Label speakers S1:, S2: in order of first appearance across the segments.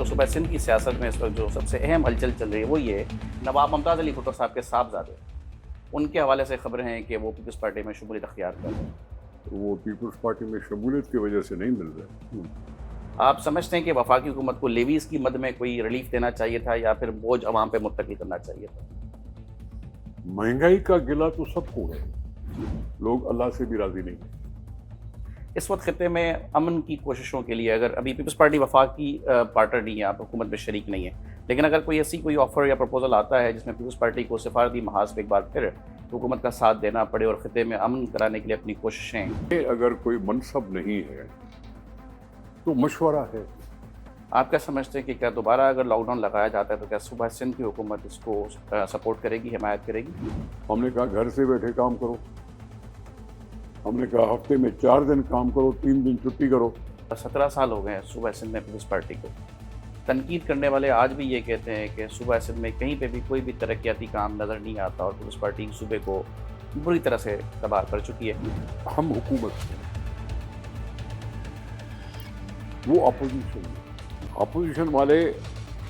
S1: تو صوبہ سندھ کی سیاست میں اس وقت جو سب سے اہم ہلچل چل رہی ہے وہ یہ ہے نواب ممتاز علی بھٹو صاحب کے صاحبزادے ان کے حوالے سے خبریں ہیں کہ وہ پیپلز پارٹی میں شمولیت اختیار کر رہے ہیں۔
S2: وہ پیپلز پارٹی میں شمولیت کی وجہ سے نہیں مل رہے۔
S1: آپ سمجھتے ہیں کہ وفاقی حکومت کو لیویز کی مد میں کوئی ریلیف دینا چاہیے تھا یا پھر بوجھ عوام پہ منتقل کرنا چاہیے تھا؟
S2: مہنگائی کا گلہ تو سب کو ہے، لوگ اللہ سے بھی راضی نہیں ہیں۔
S1: اس وقت خطے میں امن کی کوششوں کے لیے اگر ابھی پیپلز پارٹی وفاقی پارٹنر نہیں ہے، آپ حکومت میں شریک نہیں ہے، لیکن اگر کوئی ایسی کوئی آفر یا پروپوزل آتا ہے جس میں پیپلز پارٹی کو سفارتی محاذ پہ ایک بار پھر حکومت کا ساتھ دینا پڑے اور خطے میں امن کرانے کے لیے اپنی کوششیں،
S2: اگر کوئی منصب نہیں ہے تو مشورہ ہے۔
S1: آپ کیا سمجھتے ہیں کہ کیا دوبارہ اگر لاک ڈاؤن لگایا جاتا ہے تو کیا صوبہ سندھ کی حکومت اس کو سپورٹ کرے گی، حمایت کرے گی؟
S2: ہم نے کہا گھر سے بیٹھے کام کرو، ہم نے کہا ہفتے میں 4 دن کام کرو، 3 دن چھٹی کرو۔
S1: 17 سال ہو گئے ہیں صوبہ سندھ میں پیپلز پارٹی کو، تنقید کرنے والے آج بھی یہ کہتے ہیں کہ صوبہ سندھ میں کہیں پہ بھی کوئی بھی ترقیاتی کام نظر نہیں آتا اور پیپلز پارٹی صوبے کو بری طرح سے تباہ کر چکی ہے۔
S2: ہم حکومت ہیں، وہ اپوزیشن والے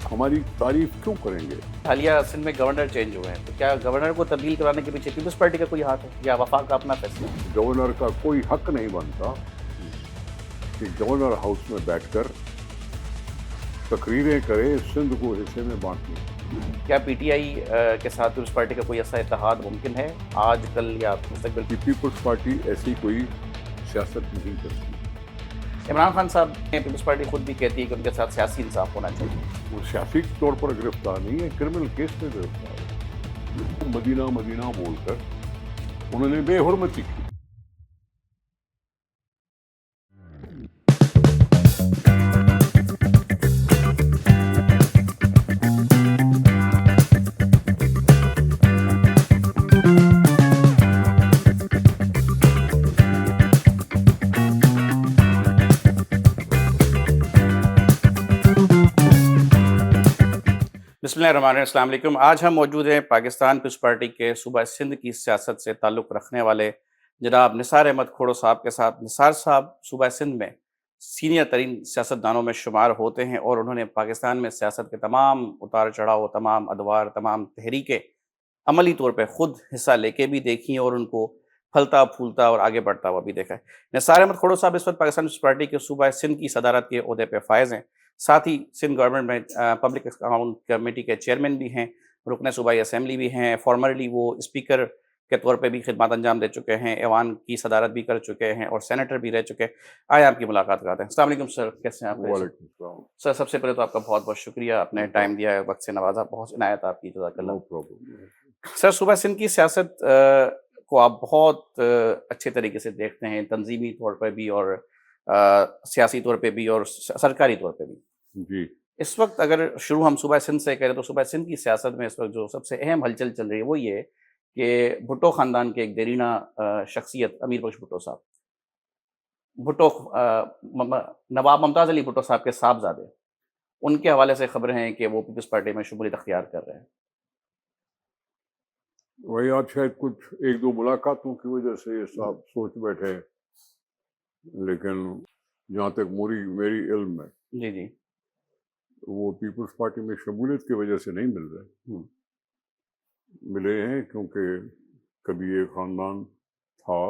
S2: ہماری تعریف کیوں کریں گے؟
S1: حالیہ سندھ میں گورنر چینج ہوئے ہیں تو کیا گورنر کو تبدیل کرانے کے پیچھے پیپلز پارٹی کا کوئی ہاتھ ہے یا وفاق کا اپنا فیصلہ ہے؟
S2: گورنر کا کوئی حق نہیں بنتا کہ گورنر ہاؤس میں بیٹھ کر تقریریں کرے، سندھ کو حصے میں بانٹ لے۔
S1: کیا پی ٹی آئی کے ساتھ پیپلز پارٹی کا کوئی ایسا اتحاد ممکن ہے آج کل یا مستقبل؟
S2: پیپلز پارٹی ایسی کوئی سیاست نہیں کرتی۔
S1: عمران خان صاحب نے پیپلز پارٹی خود بھی کہتی ہے کہ ان کے ساتھ سیاسی انصاف ہونا چاہیے۔
S2: وہ سیاسی طور پر گرفتار نہیں ہے، کرمنل کیس میں گرفتار ہے۔ مدینہ مدینہ بول کر انہوں نے بے حرمتی کی۔
S1: بسم اللہ الرحمن الرحیم، السلام علیکم۔ آج ہم موجود ہیں پاکستان پیپلز پارٹی کے صوبہ سندھ کی سیاست سے تعلق رکھنے والے جناب نثار احمد کھوڑو صاحب کے ساتھ۔ نثار صاحب صوبہ سندھ میں سینئر ترین سیاستدانوں میں شمار ہوتے ہیں اور انہوں نے پاکستان میں سیاست کے تمام اتار چڑھاؤ، تمام ادوار، تمام تحریکیں عملی طور پہ خود حصہ لے کے بھی دیکھی ہیں اور ان کو پھلتا پھولتا اور آگے بڑھتا ہوا بھی دیکھا ہے۔ نثار احمد کھوڑو صاحب اس وقت پاکستان پیپلز پارٹی کے صوبہ سندھ کی صدارت کے عہدے پہ فائز ہیں، ساتھ ہی سندھ گورنمنٹ میں پبلک اکاؤنٹ کمیٹی کے چیئرمین بھی ہیں، رکن صوبائی اسمبلی بھی ہیں، فارمرلی وہ اسپیکر کے طور پہ بھی خدمات انجام دے چکے ہیں، ایوان کی صدارت بھی کر چکے ہیں اور سینیٹر بھی رہ چکے ہیں۔ آئے آپ کی ملاقات کراتے ہیں۔ السلام علیکم سر، کیسے ہیں آپ؟
S2: وعلیکم السلام۔
S1: سر سب سے پہلے تو آپ کا بہت بہت شکریہ، آپ نے ٹائم دیا ہے، وقت سے نوازا، بہت عنایت آپ کی، جزاک اللہ۔
S2: No problem.
S1: سر صوبہ سندھ کی سیاست کو آپ بہت اچھے طریقے سے دیکھتے ہیں، تنظیمی طور پہ بھی اور سیاسی طور پہ بھی اور سرکاری طور پہ بھی۔
S2: جی،
S1: اس وقت اگر شروع ہم صوبہ سندھ سے کریں تو صوبہ سندھ کی سیاست میں اس وقت جو سب سے اہم ہلچل چل رہی ہے وہ یہ ہے کہ بھٹو خاندان کے ایک دیرینہ شخصیت امیر بخش بھٹو صاحب، بھٹو نواب ممتاز علی بھٹو صاحب کے صاحبزادے، ان کے حوالے سے خبریں ہیں کہ وہ پیپلز پارٹی میں شمولیت اختیار کر رہے ہیں۔
S2: وہی آج شاید کچھ 1-2 ملاقاتوں کی وجہ سے یہ صاحب سوچ بیٹھے، لیکن جہاں تک میری علم ہے
S1: جی جی،
S2: وہ پیپلز پارٹی میں شمولیت کی وجہ سے نہیں مل رہے، ملے ہیں کیونکہ کبھی یہ خاندان تھا،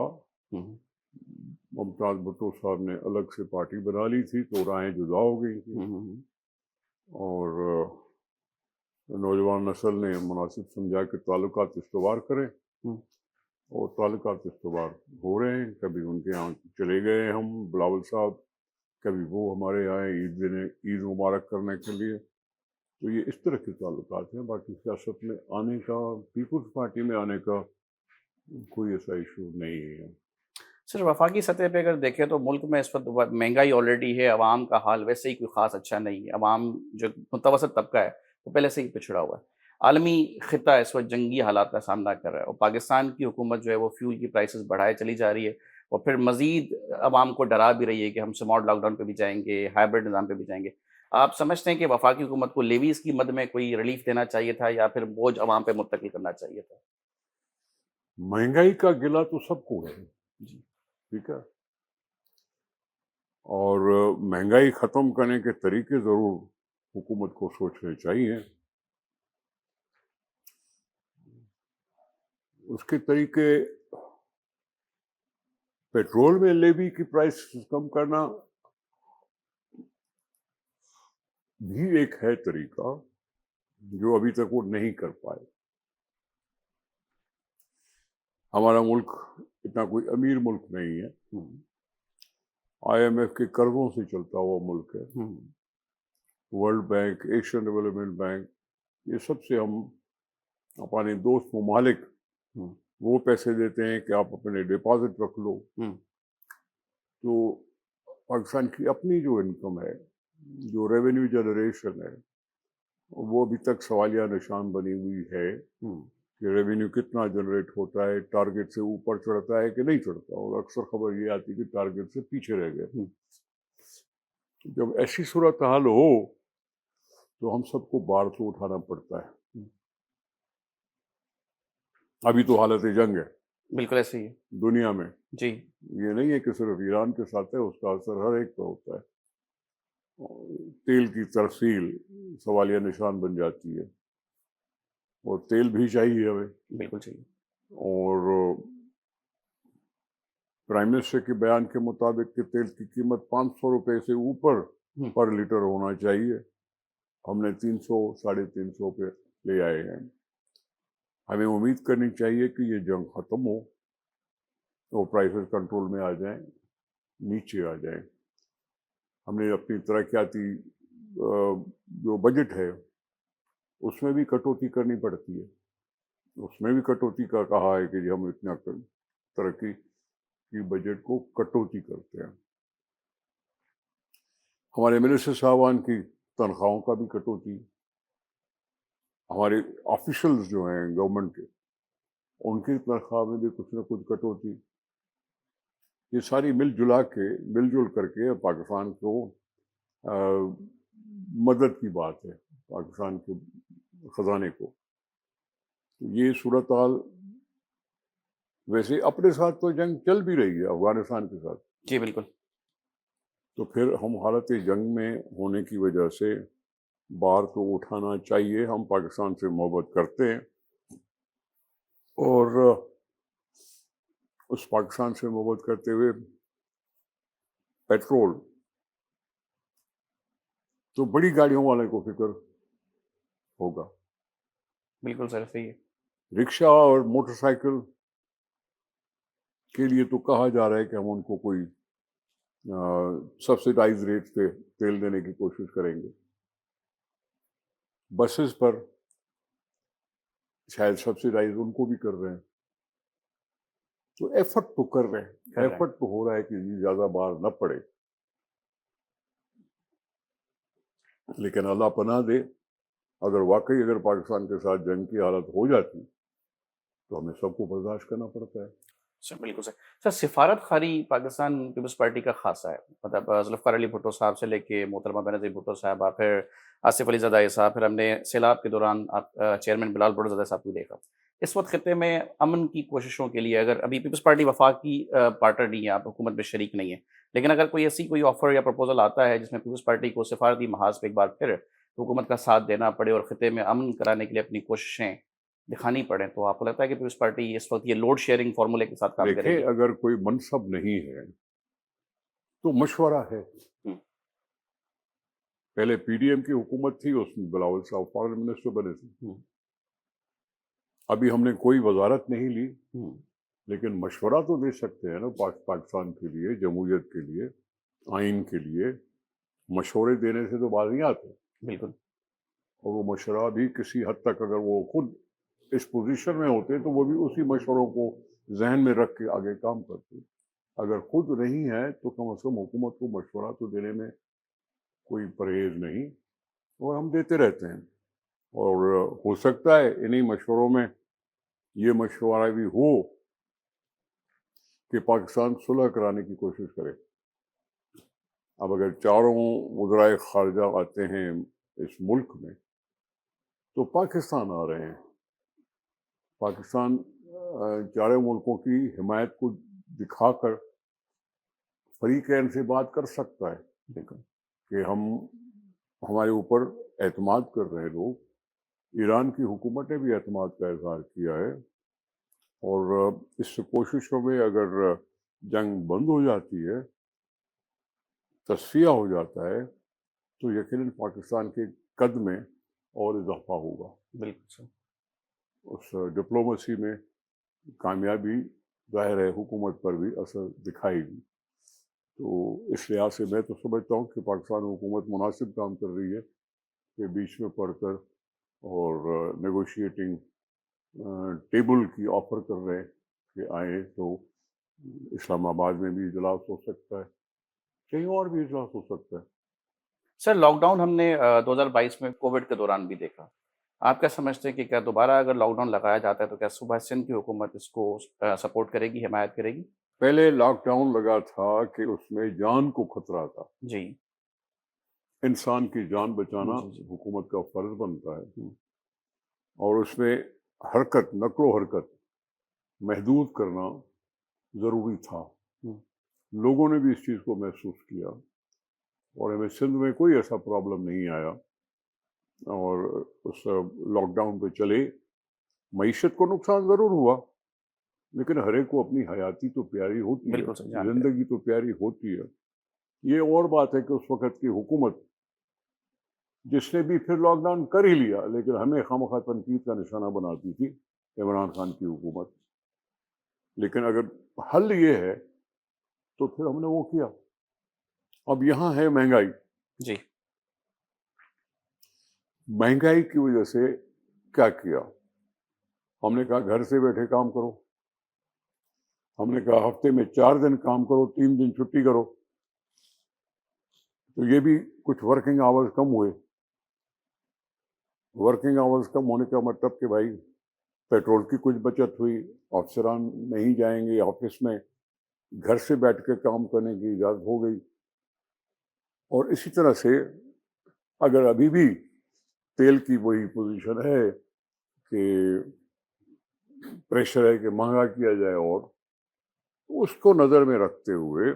S2: ممتاز بھٹو صاحب نے الگ سے پارٹی بنا لی تھی تو راہیں جدا ہو گئی تھی اور نوجوان نسل نے مناسب سمجھا کہ تعلقات استوار کریں اور تعلقات استوار ہو رہے ہیں۔ کبھی ان کے یہاں چلے گئے ہم بلاول صاحب، کبھی وہ ہمارے یہاں عید مبارک کرنے کے لیے، تو یہ اس طرح کے تعلقات ہیں۔ باقی سیاست میں آنے کا، پیپلز پارٹی میں آنے کا کوئی ایسا ایشو نہیں ہے۔
S1: سر وفاقی سطح پہ اگر دیکھیں تو ملک میں اس وقت مہنگائی آلریڈی ہے، عوام کا حال ویسے ہی کوئی خاص اچھا نہیں ہے، عوام جو متوسط طبقہ ہے وہ پہلے سے ہی پچھڑا ہوا ہے، عالمی خطہ اس وقت جنگی حالات کا سامنا کر رہا ہے اور پاکستان کی حکومت جو ہے وہ فیول کی پرائسز بڑھائے چلی جا رہی ہے اور پھر مزید عوام کو ڈرا بھی رہی ہے کہ ہم سمارٹ لاک ڈاؤن پہ بھی جائیں گے، ہائبرڈ نظام پہ بھی جائیں گے۔ آپ سمجھتے ہیں کہ وفاقی حکومت کو لیویز کی مد میں کوئی ریلیف دینا چاہیے تھا یا پھر بوجھ عوام پہ منتقل کرنا چاہیے تھا؟
S2: مہنگائی کا گلہ تو سب کو ہے،
S1: جی
S2: ٹھیک ہے، اور مہنگائی ختم کرنے کے طریقے ضرور حکومت کو سوچنے چاہیے. اس کے طریقے پیٹرول میں لیوی کی پرائس کم کرنا بھی ایک ہے طریقہ جو ابھی تک وہ نہیں کر پائے. ہمارا ملک اتنا کوئی امیر ملک نہیں ہے, IMF کے قرضوں سے چلتا ہوا ملک ہے. World bank, Asian development bank, یہ سب سے ہم اپنے دوست ممالک وہ پیسے دیتے ہیں کہ آپ اپنے ڈپازٹ رکھ لو. تو پاکستان کی اپنی جو انکم ہے, جو ریونیو جنریشن ہے, وہ ابھی تک سوالیہ نشان بنی ہوئی ہے کہ ریونیو کتنا جنریٹ ہوتا ہے, ٹارگٹ سے اوپر چڑھتا ہے کہ نہیں چڑھتا, اور اکثر خبر یہ آتی ہے کہ ٹارگٹ سے پیچھے رہ گئے. جب ایسی صورتحال ہو تو ہم سب کو بار تو اٹھانا پڑتا ہے. ابھی تو حالت جنگ ہے
S1: بالکل ایسے ہی ہے
S2: دنیا میں.
S1: جی.
S2: یہ نہیں ہے کہ صرف ایران کے ساتھ ہے, اس کا اثر ہر ایک پہ ہوتا ہے. تیل کی ترسیل سوالیہ نشان بن جاتی ہے, اور تیل بھی چاہیے ہمیں.
S1: بالکل چاہیے.
S2: اور پرائم منسٹر کے بیان کے مطابق کہ تیل کی قیمت 500 روپے سے اوپر پر لیٹر ہونا چاہیے. ہم نے 300 350 پہ لے آئے ہیں. ہمیں امید کرنی چاہیے کہ یہ جنگ ختم ہو, اور پرائسز کنٹرول میں آ جائیں, نیچے آ جائیں. ہم نے اپنی ترقیاتی جو بجٹ ہے اس میں بھی کٹوتی کرنی پڑتی ہے. اس میں بھی کٹوتی کا کہا ہے کہ ہم اتنا ترقی کی بجٹ کو کٹوتی کرتے ہیں. ہمارے منسٹر صاحبان کی تنخواہوں کا بھی کٹوتی, ہمارے آفیشلز جو ہیں گورنمنٹ کے, ان کی تنخواہ میں بھی کچھ نہ کچھ کٹوتی. یہ ساری مل جل کر کے پاکستان کو مدد کی بات ہے, پاکستان کے خزانے کو. یہ صورتحال ویسے اپنے ساتھ تو جنگ چل بھی رہی ہے افغانستان کے ساتھ.
S1: جی بالکل.
S2: تو پھر ہم حالت جنگ میں ہونے کی وجہ سے بار تو اٹھانا چاہیے. ہم پاکستان سے محبت کرتے ہیں, اور اس پاکستان سے محبت کرتے ہوئے پیٹرول تو بڑی گاڑیوں والے کو فکر ہوگا.
S1: بالکل سر صحیح ہے.
S2: رکشا اور موٹر سائیکل کے لیے تو کہا جا رہا ہے کہ ہم ان کو کوئی سبسڈائز ریٹ پہ تیل دینے کی کوشش کریں گے. بسز پر شاید سبسڈائز ان کو بھی کر رہے ہیں. تو ایفرٹ تو کر رہے ہیں, ایفرٹ تو ہو رہا ہے کہ یہ زیادہ بار نہ پڑے. لیکن اللہ پناہ دے, اگر پاکستان کے ساتھ جنگ کی حالت ہو جاتی تو ہمیں سب کو برداشت کرنا پڑتا ہے.
S1: سر بالکل سر. سر سفارت خاری پاکستان پیپلز پارٹی کا خاصہ ہے, مطلب ذوالفقار علی بھٹو صاحب سے لے کے محترمہ بینظیر بھٹو صاحبہ, پھر آصف علی زرداری صاحب, پھر ہم نے سیلاب کے دوران چیئرمین بلال بھٹو زادہ صاحب کو دیکھا. اس وقت خطے میں امن کی کوششوں کے لیے, اگر ابھی پیپلز پارٹی وفاقی پارٹنر نہیں ہے, آپ حکومت میں شریک نہیں ہے, لیکن اگر کوئی ایسی کوئی آفر یا پروپوزل آتا ہے جس میں پیپلز پارٹی کو سفارتی محاذ پہ ایک بار پھر حکومت کا ساتھ دینا پڑے اور خطے میں امن کرانے کے لیے اپنی کوششیں دکھانی پڑیں, تو آپ کو لگتا ہے کہ پیپلز پارٹی اس وقت یہ لوڈ شیئرنگ فارمولے کے ساتھ کام کرے گی؟
S2: دیکھیں, اگر کوئی منصب نہیں ہے تو مشورہ ہے. پہلے پی ڈی ایم کی حکومت تھی, اس میں بلاول صاحب فارن منسٹر بنے تھے. ابھی ہم نے کوئی وزارت نہیں لی, لیکن مشورہ تو دے سکتے ہیں نا پاکستان کے لیے, جمہوریت کے لیے, آئین کے لیے. مشورے دینے سے تو باز نہیں آتے.
S1: بالکل.
S2: اور وہ مشورہ بھی کسی حد تک اگر وہ خود اس پوزیشن میں ہوتے تو وہ بھی اسی مشوروں کو ذہن میں رکھ کے آگے کام کرتے. اگر خود نہیں ہے تو کم از کم حکومت کو مشورہ تو دینے میں کوئی پرہیز نہیں, اور ہم دیتے رہتے ہیں. اور ہو سکتا ہے انہی مشوروں میں یہ مشورہ بھی ہو کہ پاکستان صلح کرانے کی کوشش کرے. اب اگر چاروں وزرائے خارجہ آتے ہیں اس ملک میں تو پاکستان آ رہے ہیں. پاکستان چاروں ملکوں کی حمایت کو دکھا کر فریقین سے بات کر سکتا ہے کہ ہم ہمارے اوپر اعتماد کر رہے لوگ، ایران کی حکومت نے بھی اعتماد کا اظہار کیا ہے، اور اس کوششوں میں اگر جنگ بند ہو جاتی ہے، تصفیہ ہو جاتا ہے، تو یقیناً پاکستان کے قد میں اور اضافہ ہوگا،
S1: بالکل سر.
S2: اس ڈپلومسی میں کامیابی ظاہر ہے حکومت پر بھی اثر دکھائے گی. تو اس لحاظ سے میں تو سمجھتا ہوں کہ پاکستان حکومت مناسب کام کر رہی ہے کہ بیچ میں پڑھ کر اور نیگوشیٹنگ ٹیبل کی آفر کر رہے ہیں کہ آئیں تو اسلام آباد میں بھی اجلاس ہو سکتا ہے، کہیں اور بھی اجلاس ہو سکتا ہے.
S1: سر لاک ڈاؤن ہم نے 2022 میں کووڈ کے دوران بھی دیکھا. آپ کیا سمجھتے ہیں کہ کیا دوبارہ اگر لاک ڈاؤن لگایا جاتا ہے تو کیا صوبہ سندھ کی حکومت اس کو سپورٹ کرے گی، حمایت کرے گی؟
S2: پہلے لاک ڈاؤن لگا تھا کہ اس میں جان کو خطرہ تھا،
S1: جی
S2: انسان کی جان بچانا
S1: جی جی.
S2: حکومت کا فرض بنتا ہے،
S1: ہم،
S2: اور اس میں حرکت، نقل و حرکت محدود کرنا ضروری تھا.
S1: ہم،
S2: لوگوں نے بھی اس چیز کو محسوس کیا، اور ہمیں سندھ میں کوئی ایسا پرابلم نہیں آیا، اور اس لاک ڈاؤن پہ چلے. معیشت کو نقصان ضرور ہوا، لیکن ہر ایک کو اپنی حیاتی تو پیاری ہوتی ہے،
S1: بالکل سر جان پہ.
S2: زندگی تو پیاری ہوتی ہے. یہ اور بات ہے کہ اس وقت کی حکومت جس نے بھی پھر لاک ڈاؤن کر ہی لیا، لیکن ہمیں خواہ تنقید کا نشانہ بناتی تھی عمران خان کی حکومت. لیکن اگر حل یہ ہے تو پھر ہم نے وہ کیا. اب یہاں ہے مہنگائی.
S1: جی
S2: مہنگائی کی وجہ سے کیا کیا؟ ہم نے کہا گھر سے بیٹھے کام کرو. ہم نے کہا ہفتے میں 4 دن کام کرو، 3 دن چھٹی کرو. تو یہ بھی کچھ ورکنگ آورز کم ہوئے. ورکنگ آورز کم ہونے کا مطلب کہ بھائی پیٹرول کی کچھ بچت ہوئی، افسران نہیں جائیں گے آفس میں، گھر سے بیٹھ کے کام کرنے کی اجازت ہو گئی. اور اسی طرح سے اگر ابھی بھی تیل کی وہی پوزیشن ہے کہ پریشر ہے کہ مہنگا کیا جائے، اور اس کو نظر میں رکھتے ہوئے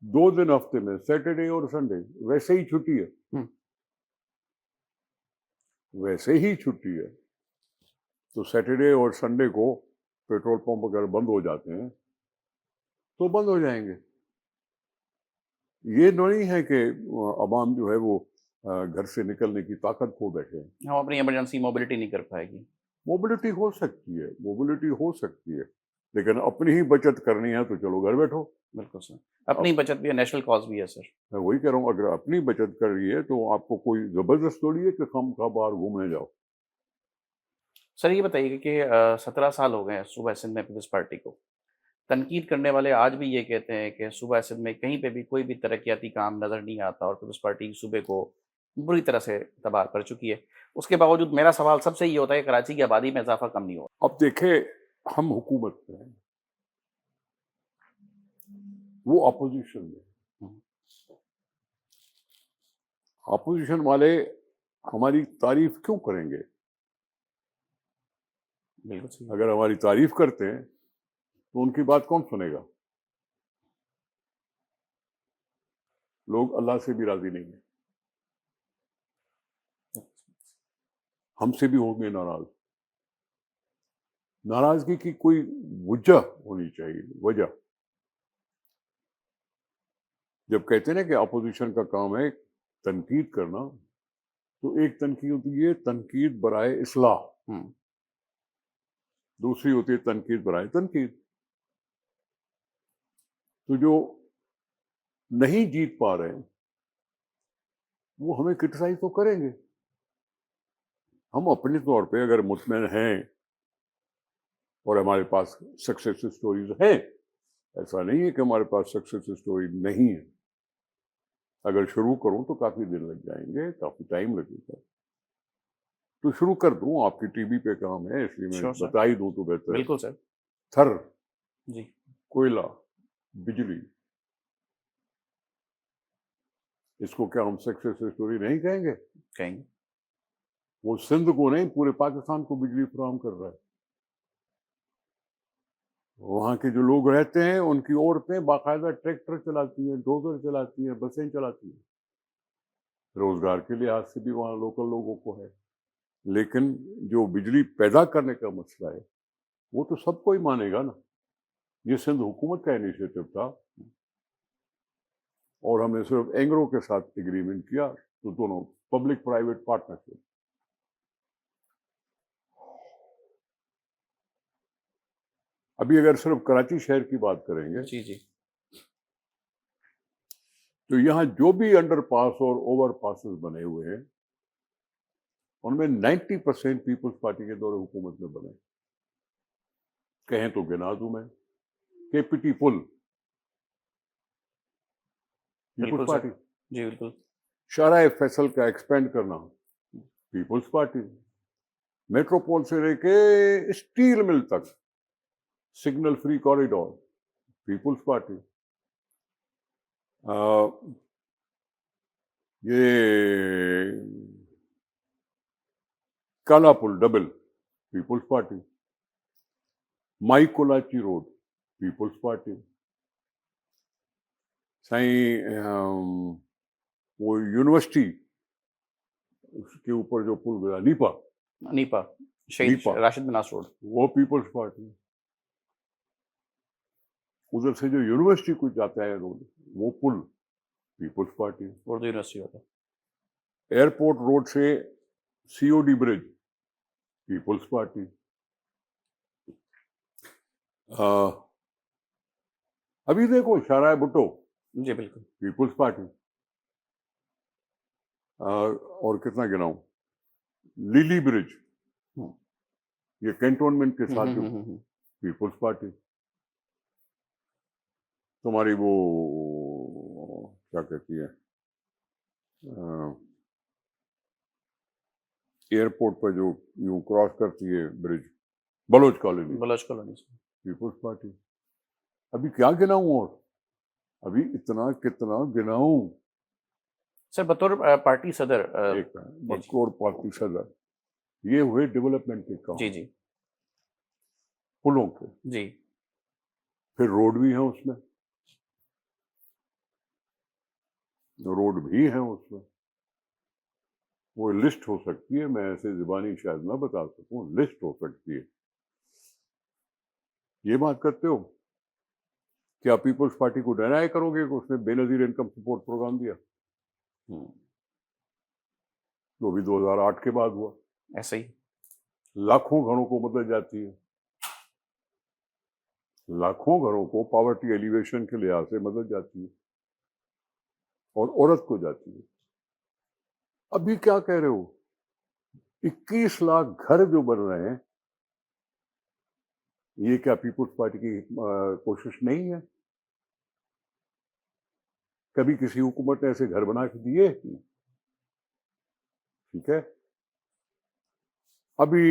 S2: 2 دن ہفتے میں، سیٹرڈے اور سنڈے ویسے ہی چھٹی ہے،
S1: ہم،
S2: ویسے ہی چھٹی ہے. تو سیٹرڈے اور سنڈے کو پیٹرول پمپ اگر بند ہو جاتے ہیں تو بند ہو جائیں گے. یہ نہیں ہے کہ عوام جو ہے وہ گھر سے نکلنے کی طاقت کھو بیٹھے ہیں.
S1: ہم اپنی ایمرجنسی موبلٹی نہیں کر پائے گی.
S2: موبلٹی ہو سکتی ہے، موبلٹی ہو سکتی ہے، لیکن اپنی ہی بچت کرنی ہے تو چلو گھر بیٹھو.
S1: بالکل سر. اپنی بچت بھی ہے، نیشنل کاز بھی ہے سر.
S2: میں وہی کہہ رہا ہوں، اگر اپنی بچت کر رہی ہے تو آپ کو کوئی زبردست تھوڑی ہے کہ خام خواہ باہر گھومنے جاؤ.
S1: سر یہ بتائیے کہ 17 سال ہو گئے ہیں صوبہ سندھ میں پیپلز پارٹی کو. تنقید کرنے والے آج بھی یہ کہتے ہیں کہ صوبہ سندھ میں کہیں پہ بھی کوئی بھی ترقیاتی کام نظر نہیں آتا اور پیپلز پارٹی صوبے کو بری طرح سے تباہ کر چکی ہے. اس کے باوجود میرا سوال سب سے یہ ہوتا ہے کہ کراچی کی آبادی میں اضافہ کم نہیں ہوا.
S2: اب دیکھیں، ہم حکومت میں ہیں، وہ اپوزیشن میں.
S1: ہم،
S2: اپوزیشن والے ہماری تعریف کیوں کریں گے؟
S1: بالکل صحیح.
S2: اگر ہماری تعریف کرتے ہیں تو ان کی بات کون سنے گا؟ لوگ اللہ سے بھی راضی نہیں ہیں، ہم سے بھی ہوں گے ناراض. ناراضگی کی کوئی وجہ ہونی چاہیے، وجہ. جب کہتے ہیں نا کہ اپوزیشن کا کام ہے تنقید کرنا، تو ایک تنقید ہوتی ہے تنقید برائے اصلاح،
S1: ہم،
S2: دوسری ہوتی ہے تنقید برائے تنقید. تو جو نہیں جیت پا رہے ہیں وہ ہمیں کرٹیسائز تو کریں گے. ہم اپنے طور پہ اگر مطمئن ہیں اور ہمارے پاس سکسیس سٹوریز ہیں، ایسا نہیں ہے کہ ہمارے پاس سکسیس سٹوری نہیں ہے. اگر شروع کروں تو کافی دن لگ جائیں گے، کافی ٹائم لگے گا. تو شروع کر دوں، آپ کی ٹی وی پہ کام ہے اس لیے میں
S1: شور سر.
S2: بتا ہی دوں تو بہتر ہے.
S1: بالکل سر.
S2: تھر،
S1: جی
S2: کوئلہ، بجلی، اس کو کیا ہم سکسیس سٹوری نہیں کہیں گے؟
S1: کہیں گے.
S2: وہ سندھ کو نہیں پورے پاکستان کو بجلی فراہم کر رہا ہے. وہاں کے جو لوگ رہتے ہیں ان کی عورتیں باقاعدہ ٹریکٹر چلاتی ہیں، ڈوزر چلاتی ہیں، بسیں چلاتی ہیں. روزگار کے لحاظ سے بھی وہاں لوکل لوگوں کو ہے، لیکن جو بجلی پیدا کرنے کا مسئلہ ہے وہ تو سب کو ہی مانے گا نا. یہ سندھ حکومت کا انیشیٹو تھا اور ہم نے صرف اینگرو کے ساتھ ایگریمنٹ کیا تو دونوں پبلک پرائیویٹ پارٹنرشپ. ابھی اگر صرف کراچی شہر کی بات کریں گے
S1: جی جی
S2: تو یہاں جو بھی انڈر پاس اور اوور پاسز بنے ہوئے ہیں ان میں 90% پیپلز پارٹی کے دور حکومت میں بنے. کہیں تو گنا دوں میں کے پی ٹی پل
S1: بالکل
S2: پیپلز
S1: سر.
S2: پارٹی،
S1: جی بالکل.
S2: شارع فیصل کا ایکسپینڈ کرنا پیپلز پارٹی، میٹروپول سے لے کے اسٹیل مل تک signal free corridor Peoples Party. یہ کالا پل ڈبل پیپلز پارٹی، مائی کولاچی روڈ پیپلز پارٹی. سائیں وہ یونیورسٹی اس کے اوپر جو پل گیا نیپا
S1: نیپا شہید
S2: نیپا
S1: راشد مناس روڈ
S2: وہ پیپلز پارٹی. ادھر سے جو یونیورسٹی کو جاتا ہے روڈ وہ پل پیپلز پارٹی.
S1: اردو یونیورسٹی ہوتا.
S2: ایئرپورٹ روڈ سے C O D bridge Peoples Party. ابھی دیکھو شارع بھٹو
S1: جی بالکل.
S2: Peoples party. اور کتنا گناؤں لیلی برج یہ کینٹونمنٹ کے ساتھ جو پیپلز پارٹی. تمہاری وہ کیا کہتی ہے ایئرپورٹ پہ جو یوں کراس کرتی ہے bridge Baloch colony
S1: Baloch colony سے.
S2: پیپلز پارٹی. ابھی کیا گناؤں اور ابھی اتنا کتنا گناؤں.
S1: سر بطور پارٹی صدر
S2: ایک بطور پارٹی صدر یہ ہوئے ڈیولپمنٹ کے کام
S1: جی جی
S2: پلوں کے.
S1: جی
S2: پھر روڈ بھی ہیں اس میں، روڈ بھی ہیں اس میں. وہ لسٹ ہو سکتی ہے، میں ایسے زبانی شاید نہ بتا سکوں، لسٹ ہو سکتی ہے. یہ بات کرتے ہو کیا پیپلز پارٹی کو ڈینائی کرو گے کہ اس نے بے نظیر انکم سپورٹ پروگرام دیا؟ وہ بھی 2008 کے بعد ہوا.
S1: ایسے ہی
S2: لاکھوں گھروں کو بدل جاتی ہے، لاکھوں گھروں کو پاورٹی ایلیویشن کے لحاظ سے مدد جاتی ہے اور عورت کو جاتی ہے. ابھی کیا کہہ رہے ہو 21 لاکھ گھر جو بن رہے ہیں یہ کیا پیپلز پارٹی کی کوشش نہیں ہے؟ کبھی کسی حکومت نے ایسے گھر بنا کے دیے؟ ٹھیک ہے. ابھی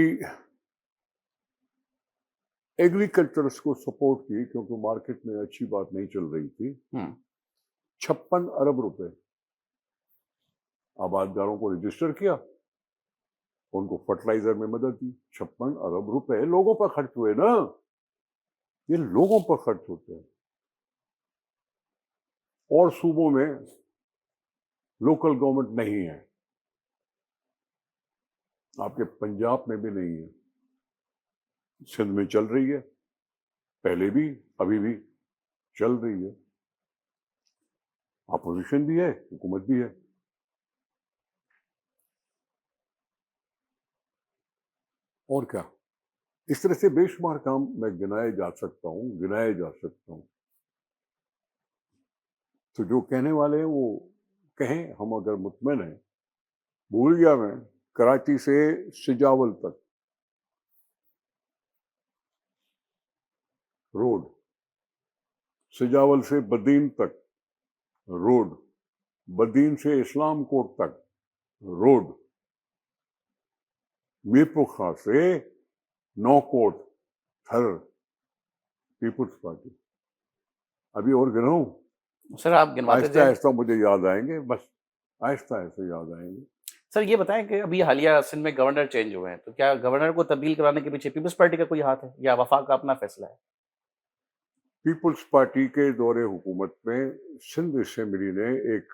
S2: ایگریکلچرس کو سپورٹ کی کیونکہ مارکیٹ میں اچھی بات نہیں چل رہی تھی. 56 ارب روپے آبادکاروں کو رجسٹر کیا، ان کو فرٹیلائزر میں مدد دی. 56 ارب روپے لوگوں پر خرچ ہوئے نا، یہ لوگوں پر خرچ ہوتے ہیں. اور صوبوں میں لوکل گورنمنٹ نہیں ہے، آپ کے پنجاب میں بھی نہیں ہے. سندھ میں چل رہی ہے، پہلے بھی ابھی بھی چل رہی ہے. اپوزیشن بھی ہے، حکومت بھی ہے. اور کیا اس طرح سے بے شمار کام میں گنائے جا سکتا ہوں. تو جو کہنے والے ہیں وہ کہیں، ہم اگر مطمئن ہیں. بھول گیا میں کراچی سے سجاول تک روڈ، سجاول سے بدین تک روڈ، بدین سے اسلام کوٹ تک روڈ، میرپورخا سے نو کوٹ تھر پیپلز پارٹی. ابھی اور گناؤں؟
S1: سر آپ گنواتے
S2: آہستہ
S1: جائیں.
S2: آہستہ مجھے یاد آئیں گے، بس آہستہ آہستہ یاد آئیں گے.
S1: سر یہ بتائیں کہ ابھی حالیہ سندھ میں گورنر چینج ہوئے ہیں تو کیا گورنر کو تبدیل کرانے کے پیچھے پیپلز پارٹی کا کوئی ہاتھ ہے یا وفاق کا اپنا فیصلہ ہے؟
S2: پیپلز پارٹی کے دور حکومت میں سندھ اسمبلی نے ایک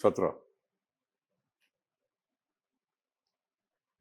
S2: 17।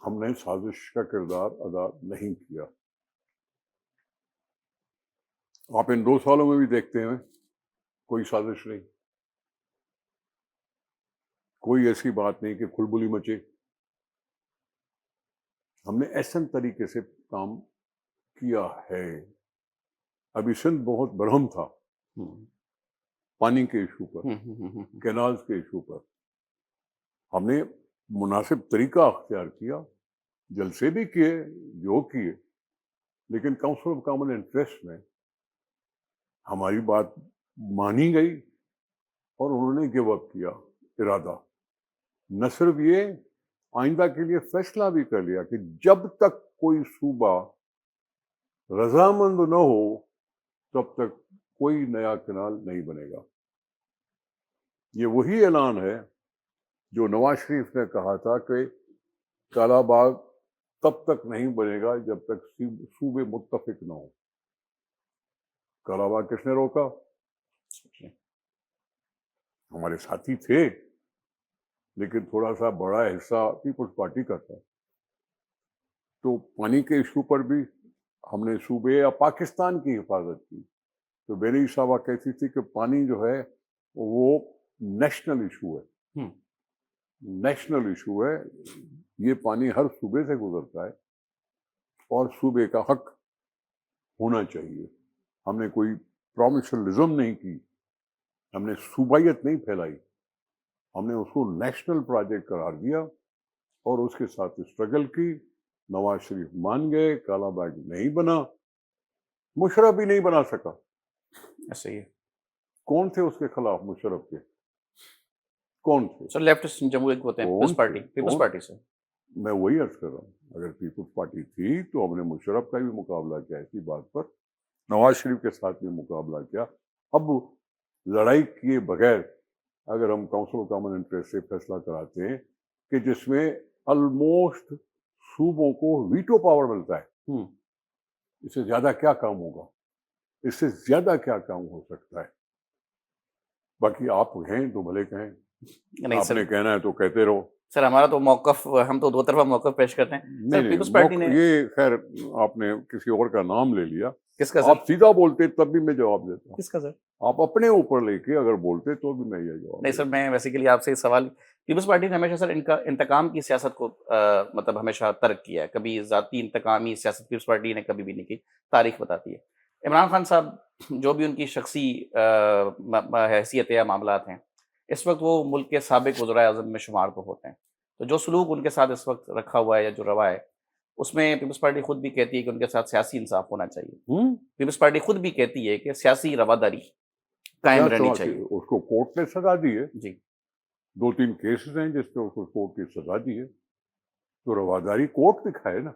S2: ہم نے سازش کا کردار ادا نہیں کیا. آپ ان 2 سالوں میں بھی دیکھتے ہیں کوئی سازش نہیں, کوئی ایسی بات نہیں کہ کھلبلی مچے. ہم نے احسن طریقے سے کام کیا ہے. ابھی سندھ بہت برہم تھا پانی کے ایشو پر, کینالز کے ایشو پر. ہم نے مناسب طریقہ اختیار کیا, جلسے بھی کیے جو کیے, لیکن کاؤنسل آف کامن انٹرسٹ میں ہماری بات مانی گئی اور انہوں نے گیو اپ کیا ارادہ. نہ صرف یہ, آئندہ کے لیے فیصلہ بھی کر لیا کہ جب تک کوئی صوبہ رضامند نہ ہو تب تک کوئی نیا کینال نہیں بنے گا. یہ وہی اعلان ہے جو نواز شریف نے کہا تھا کہ کالا باغ تب تک نہیں بنے گا جب تک صوبے متفق نہ ہوں. کالا باغ کس نے روکا؟ ہمارے ساتھی تھے, لیکن تھوڑا سا بڑا حصہ پیپلز پارٹی کا تھا. تو پانی کے ایشو پر بھی ہم نے صوبے یا پاکستان کی حفاظت کی. تو بیری صاحبہ کہتی تھی کہ پانی جو ہے وہ نیشنل ایشو ہے, نیشنل ایشو ہے, یہ پانی ہر صوبے سے گزرتا ہے اور صوبے کا حق ہونا چاہیے. ہم نے کوئی پرومسلزم نہیں کی, ہم نے صوبائیت نہیں پھیلائی, ہم نے اس کو نیشنل پروجیکٹ قرار دیا اور اس کے ساتھ اسٹرگل کی. نواز شریف مان گئے, کالا باغ نہیں بنا, مشرف بھی نہیں بنا سکا.
S1: ایسے ہی
S2: کون تھے اس کے خلاف مشرف کے؟ کون تھے؟
S1: سر لیفٹسٹ جمہوریت ہوتے ہیں, پیپلز پارٹی, پیپلز پارٹی سے.
S2: میں وہی عرض کر رہا ہوں, اگر پیپلز پارٹی تھی تو ہم نے مشرف کا بھی مقابلہ کیا اسی بات پر, نواز شریف کے ساتھ بھی مقابلہ کیا. اب لڑائی کیے بغیر اگر ہم کاؤنسل آف کامن انٹرسٹ سے فیصلہ کراتے ہیں کہ جس میں آلموسٹ صوبوں کو ویٹو پاور ملتا ہے, اس سے زیادہ کیا کام ہوگا؟ اس سے زیادہ کیا کام ہو سکتا ہے؟ باقی آپ ہیں تو بھلے کہیں,
S1: نہیں
S2: آپ
S1: سر,
S2: نے کہنا ہے تو کہتے رہو.
S1: سر ہمارا تو موقف, ہم تو 2 طرفہ موقف پیش کرتے ہیں. سر پیپلز پارٹی نے,
S2: یہ خیر آپ نے کسی اور کا نام لے لیا.
S1: کس کا سر؟
S2: آپ سیدھا بولتے تب بھی میں جواب دیتا.
S1: کس کا سر؟
S2: آپ اپنے اوپر لے کے اگر بولتے تو بھی میں یہ جواب
S1: نہیں سر, میں بیسیکلی آپ سے سوال, پیپلز پارٹی نے ہمیشہ سر ان کا انتقام کی سیاست کو مطلب ہمیشہ ترک کیا ہے. کبھی ذاتی انتقامی سیاست پیپلز پارٹی نے کبھی بھی نہیں کی, تاریخ بتاتی ہے. عمران خان صاحب جو بھی ان کی شخصی حیثیت یا معاملات ہیں, اس وقت وہ ملک کے سابق وزرائے اعظم میں شمار تو ہوتے ہیں. تو جو سلوک ان کے ساتھ اس وقت رکھا ہوا ہے یا جو روا ہے, اس میں پیپلز پارٹی خود بھی کہتی ہے کہ ان کے ساتھ سیاسی انصاف ہونا چاہیے. پیپلز پارٹی خود بھی کہتی ہے کہ سیاسی رواداری قائم رہنی چاہیے.
S2: اس کو کورٹ نے سزا دی ہے,
S1: جی
S2: 2-3 کیسز ہیں جس پہ اس کو کورٹ کی سزا دی ہے, تو رواداری کورٹ دکھائے نا.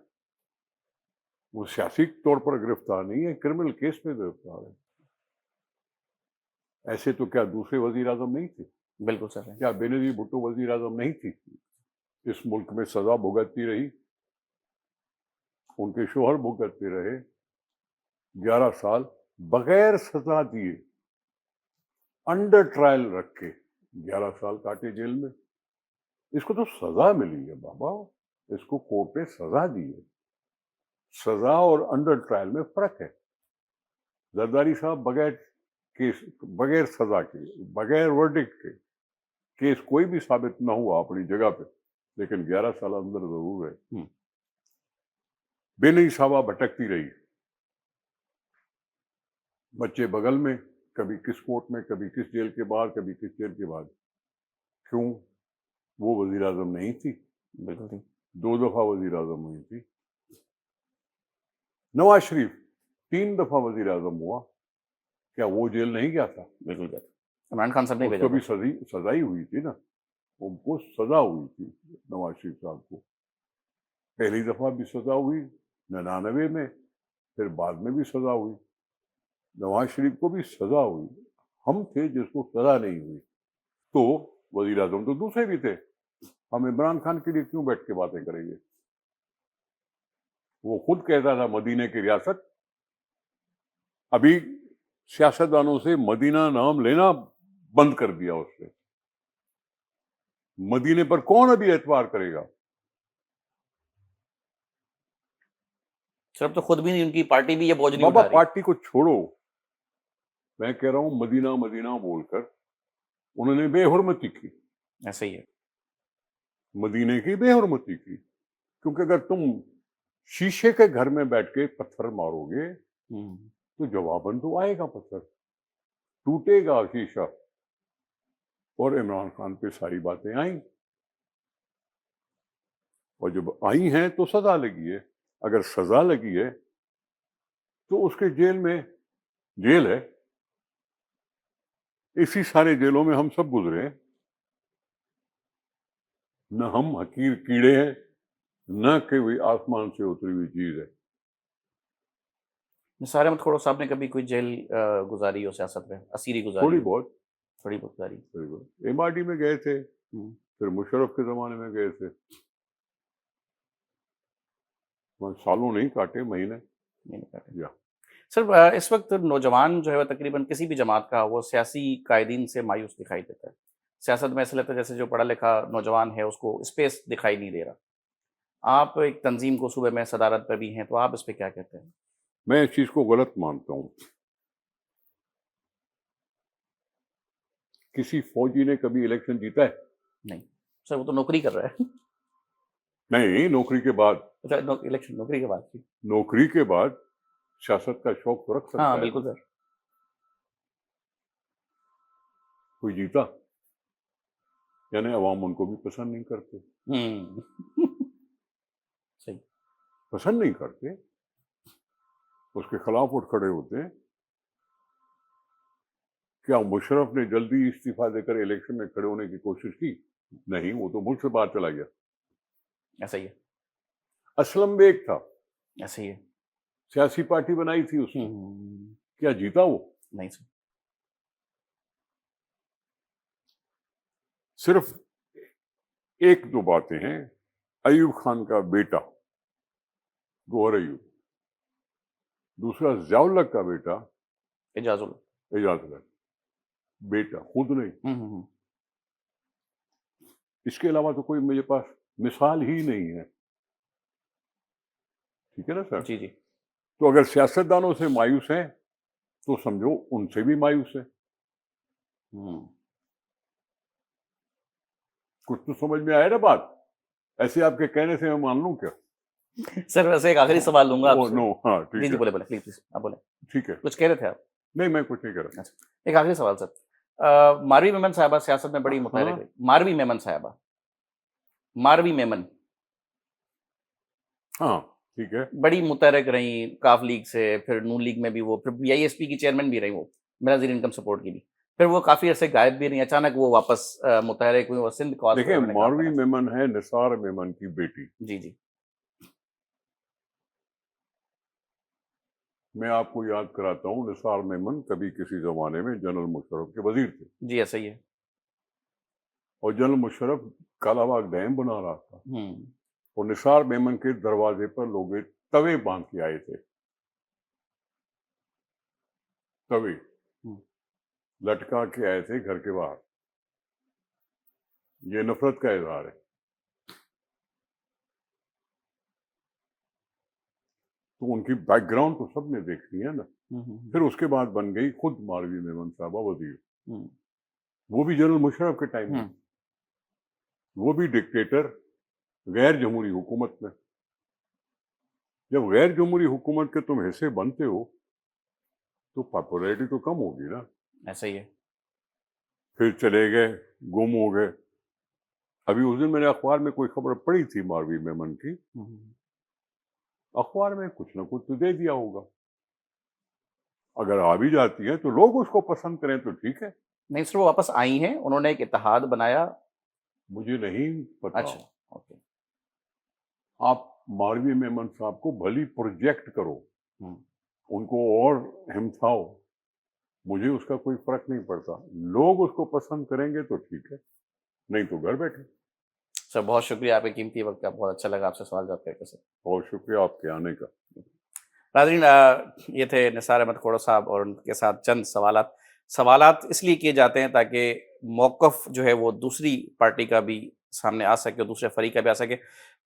S2: وہ سیاسی طور پر گرفتار نہیں ہے, کرمنل کیس میں گرفتار ہے. ایسے تو کیا دوسرے وزیر اعظم نہیں تھے؟
S1: بالکل سر.
S2: کیا بینظیر بھٹو وزیر اعظم نہیں تھی؟ اس ملک میں سزا بھگتتی رہی, ان کے شوہر بھگتتے رہے 11 سال بغیر سزا دیے, انڈر ٹرائل رکھ کے 11 سال کاٹے جیل میں. اس کو تو سزا ملی ہے بابا, اس کو کورٹ نے سزا دی ہے. سزا اور انڈر ٹرائل میں فرق ہے. زرداری صاحب بغیر سزا کے, بغیر ورڈکٹ کے, کیس کوئی بھی ثابت نہ ہوا اپنی جگہ پہ, لیکن 11 سال اندر ضرور ہے. بینئی صاحبہ بھٹکتی رہی, بچے بغل میں, کبھی کس کورٹ میں, کبھی کس جیل کے باہر, کبھی کس جیل کے بعد. کیوں؟ وہ وزیر اعظم نہیں تھی.
S1: بالکل
S2: 2 دفعہ وزیر اعظم ہوئی تھی. نواز شریف 3 دفعہ وزیر اعظم ہوا, کیا وہ جیل نہیں گیا تھا؟
S1: بالکل. عمران خان صاحب نے
S2: اس کو بھی سزا ہی ہوئی تھی نا, ان کو سزا ہوئی تھی نواز شریف صاحب کو. پہلی دفعہ بھی سزا ہوئی 99 میں, پھر بعد میں بھی سزا ہوئی. نواز شریف کو بھی سزا ہوئی, ہم تھے جس کو سزا نہیں ہوئی. تو وزیر اعظم تو دوسرے بھی تھے, ہم عمران خان کے لیے کیوں بیٹھ کے باتیں کریں گے؟ وہ خود کہتا تھا مدینے کی ریاست. ابھی سیاستدانوں سے مدینہ نام لینا بند کر دیا اس نے. مدینے پر کون ابھی اعتبار کرے گا؟
S1: سر اب تو خود بھی ان کی پارٹی بھی یہ بوجھ نہیں
S2: بابا
S1: اٹھا رہی.
S2: پارٹی کو چھوڑو، میں کہہ رہا ہوں مدینہ مدینہ بول کر انہوں نے بے حرمتی کی،
S1: ایسا ہی ہے.
S2: مدینے کی بے حرمتی کی، کیونکہ اگر تم شیشے کے گھر میں بیٹھ کے پتھر مارو گے تو جواباً تو آئے گا پتھر، ٹوٹے گا شیشہ. اور عمران خان پہ ساری باتیں آئیں، اور جب آئی ہیں تو سزا لگی ہے. اگر سزا لگی ہے تو اس کے جیل میں جیل ہے، اسی سارے جیلوں میں ہم سب گزرے ہیں، نہ ہم حقیر کیڑے ہیں نہ کہ کوئی آسمان سے اتری ہوئی چیز ہے.
S1: نثار احمد کھوڑو صاحب نے کبھی کوئی جیل گزاری ہو سیاست میں، اسیری گزاری
S2: تھوڑی
S1: ہو؟
S2: بہت
S1: تھوڑی بہت گزاری.
S2: ایم آر ڈی میں گئے تھے، پھر مشرف کے زمانے میں گئے تھے. سالوں نہیں کاٹے، مہینے. یا
S1: سر اس وقت نوجوان جو ہے وہ تقریباً کسی بھی جماعت کا وہ سیاسی قائدین سے مایوس دکھائی دیتا ہے. سیاست میں ایسا لگتا ہے جیسے جو پڑھا لکھا نوجوان ہے اس کو اسپیس دکھائی نہیں دے رہا. آپ ایک تنظیم کو صوبے میں صدارت پر بھی ہیں تو آپ اس پہ کیا کہتے ہیں؟
S2: میں اس چیز کو غلط مانتا ہوں. کسی فوجی نے کبھی الیکشن جیتا ہے؟
S1: نہیں سر، وہ تو نوکری کر رہا ہے.
S2: نہیں، نوکری کے بعد.
S1: اچھا الیکشن نوکری کے بعد کی.
S2: نوکری کے بعد سیاست کا شوق تو رکھ سکتا
S1: ہاں
S2: ہے.
S1: بالکل سر.
S2: کوئی جیتا؟ یعنی عوام ان کو بھی پسند نہیں کرتے.
S1: صحیح.
S2: پسند نہیں کرتے، اس کے خلاف اٹھ کھڑے ہوتے ہیں. کیا مشرف نے جلدی استعفیٰ دے کر الیکشن میں کھڑے ہونے کی کوشش کی؟ نہیں، وہ تو ملک سے باہر چلا گیا.
S1: ایسا ہی ہے.
S2: اسلم بیگ تھا،
S1: ایسا ہی ہے.
S2: سیاسی پارٹی بنائی تھی اس نے، کیا جیتا وہ؟
S1: نہیں سر.
S2: صرف ایک دو باتیں ہیں. ایوب خان کا بیٹا گوہر ایوب، دوسرا ضیاء الحق کا بیٹا
S1: اعجاز اللہ.
S2: اعجاز الحق، بیٹا خود نہیں. اس کے علاوہ تو کوئی میرے پاس مثال ہی نہیں ہے. ٹھیک ہے نا سر؟
S1: جی جی.
S2: تو اگر سیاستدانوں سے مایوس ہیں تو سمجھو ان سے بھی مایوس ہے. کچھ تو سمجھ میں آیا نا بات؟ ایسے آپ کے کہنے سے میں مان لوں کیا؟
S1: سر ویسے ایک آخری سوال لوں گا آپ سے.
S2: نو، ہاں
S1: جی
S2: ٹھیک
S1: جی
S2: ہے،
S1: بولے بولے پلیز آپ بولیں.
S2: ٹھیک ہے.
S1: کچھ کہہ رہے تھے آپ؟
S2: نہیں، میں کچھ نہیں کر رہا.
S1: اچھا ایک آخری سوال سر. ماروی میمن صاحبہ سیاست میں بڑی متحرک رہی. ماروی میمن صاحبہ، ماروی میمن
S2: ہاں ٹھیک ہے.
S1: بڑی متحرک رہی کاف لیگ سے، پھر نون لیگ میں بھی وہ، پھر بی آئی ایس پی کی چیئرمین بھی رہی، وہ بنظیر انکم سپورٹ کی بھی، پھر وہ کافی عرصے غائب بھی رہی. اچانک وہ واپس متحرک ہوئی اور سندھ کاز
S2: دیکھیں، ماروی میمن ہے نثار میمن کی بیٹی.
S1: جی جی.
S2: میں آپ کو یاد کراتا ہوں، نثار میمن کبھی کسی زمانے میں جنرل مشرف کے وزیر تھے،
S1: جی ایسا ہی ہے.
S2: اور جنرل مشرف کالا باغ ڈیم بنا رہا تھا، اور نثار میمن کے دروازے پر لوگ توے باندھ کے آئے تھے. توے لٹکا کے آئے تھے گھر کے باہر. یہ نفرت کا اظہار ہے. تو ان کی بیک گراؤنڈ تو سب نے دیکھنی ہے نا. پھر اس کے بعد بن گئی خود ماروی میمن صاحبہ وزیر. وہ بھی جنرل مشرف کے ٹائم میں، وہ بھی ڈکٹیٹر، غیر جمہوری حکومت میں. جب غیر جمہوری حکومت کے تم حصے بنتے ہو تو پاپولیرٹی تو کم ہوگی نا.
S1: ایسا ہی ہے.
S2: پھر چلے گئے، گم ہو گئے. ابھی اس دن میں نے اخبار میں کوئی خبر پڑھی تھی ماروی میمن کی، اخبار میں کچھ نہ کچھ تو دے دیا ہوگا. اگر آ بھی جاتی ہیں تو لوگ اس کو پسند کریں تو ٹھیک ہے.
S1: نہیں سر، وہ واپس آئی ہیں، انہوں نے ایک اتحاد بنایا.
S2: مجھے نہیں پتا.
S1: اچھا اوکے.
S2: آپ ماروی میمن صاحب کو بھلی پروجیکٹ کرو، ان کو اور ہمتاؤ، مجھے اس کا کوئی فرق نہیں پڑتا. لوگ اس کو پسند کریں گے تو ٹھیک ہے، نہیں تو گھر بیٹھے.
S1: سر بہت شکریہ آپ کے قیمتی وقت کا، بہت اچھا لگا آپ سے سوال جواب کر کے. سر
S2: بہت شکریہ آپ کے آنے کا.
S1: ناظرین، یہ تھے نثار احمد کھوڑو صاحب، اور ان کے ساتھ چند سوالات اس لیے کیے جاتے ہیں تاکہ موقف جو ہے وہ دوسری پارٹی کا بھی سامنے آ سکے اور دوسرے فریق کا بھی آ سکے.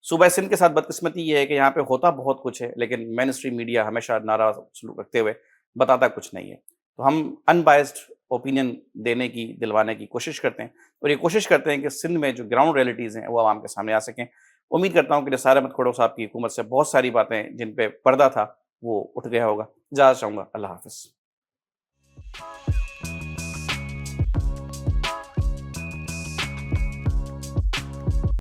S1: صوبہ سندھ کے ساتھ بدقسمتی یہ ہے کہ یہاں پہ ہوتا بہت کچھ ہے لیکن مین اسٹریم میڈیا ہمیشہ ناراض سلوک رکھتے ہوئے بتاتا کچھ نہیں ہے. تو ہم ان بائسڈ اوپینین دینے کی دلوانے کی کوشش کرتے ہیں اور یہ کوشش کرتے ہیں کہ سندھ میں جو گراؤنڈ ریئلٹیز ہیں وہ عوام کے سامنے آ سکیں. امید کرتا ہوں کہ نثار احمد کھڑو صاحب کی حکومت سے بہت ساری باتیں جن پہ پردہ تھا وہ اٹھ گیا ہوگا. اجازت چاہوں گا. اللہ حافظ.